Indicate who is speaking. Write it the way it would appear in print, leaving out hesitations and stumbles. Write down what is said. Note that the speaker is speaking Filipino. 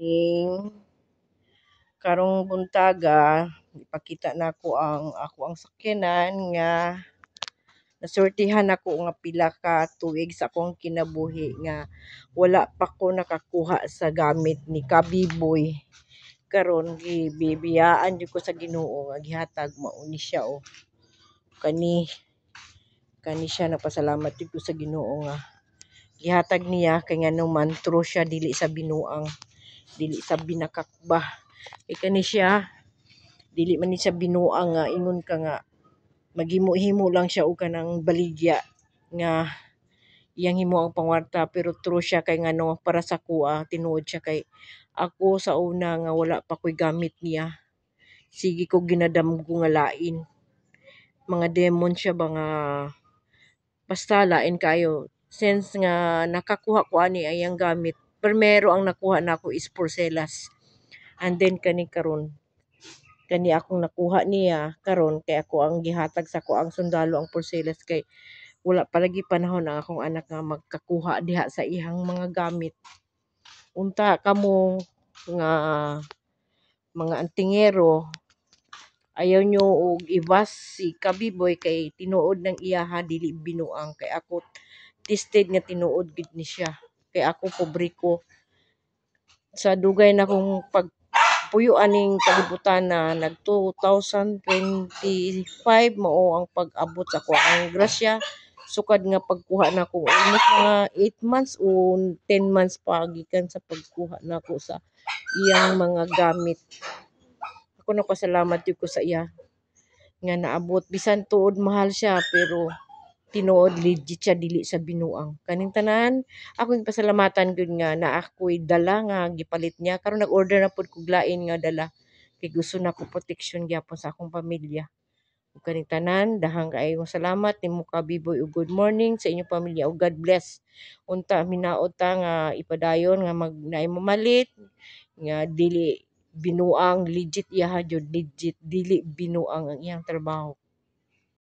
Speaker 1: Ning karong buntaga ipakita nako ang sakyanan nga nasortihan ako nga pila ka tuig sa akong kinabuhi nga wala pa ko nakakuha sa gamit ni Kabiboy. Karon gibibiyaan jud ko sa Ginoo nga gihatag mao ni siya kani siya napasalamat jud ko sa Ginoo nga gihatag niya kay nganuman true siya dili sa binuang, dili sa binakakba. Kani siya dili man ni siya binuang nga ingon ka nga maghimo-himo lang siya og kanang baligya nga iyang himo ang pangwarta, pero true siya kay ngano para sa kuha tinuod siya kay ako sa una nga wala pa ko'y gamit niya. Sige ko ginadamgo nga lain. Mga demon siya ba nga basta lain kayo. Since nga nakakuha ko ani ayang gamit, primero ang nakuha nako is porcelas. And then kani karon kani akong nakuha niya karon kay ako ang gihatag sa ko ang sundalo ang porcelas kay wala palagi panahon ang akong anak nga magkakuha diha sa ihang mga gamit. Unta kamo nga mga antingero ayaw nyo og ibas si Kabiboy kay tinuod ng iyaha dili binuang, kay ako tested nga tinuod gid ni siya. Kay ako pobre ko sa dugay na kong pagpuyo aning kalibutan na nag 2025 mao ang pag-abot sa ko ang grasya sukad nga pagkuha nako almost mga 8 months o 10 months pa gikan sa pagkuha nako sa iyang mga gamit. Ako nagpasalamat jud ko sa iya nga naabot bisan tuod mahal siya pero tinuod legit siya dili sa binuang. Kaning tanan ako pasalamatan gud nga naa ako'y dala nga gipalit niya karon nag-order na pud kog lain nga dala kay gusto na ko protection gyapon sa akong pamilya. Ug kaning tanan dahang kaayong salamat nimo Kabiboy ug good morning sa inyong pamilya ug God bless. Unta minaot ta nga ipadayon nga naay mamalit nga dili binuang, legit iyaha jud, legit dili binuang ang iyang trabaho.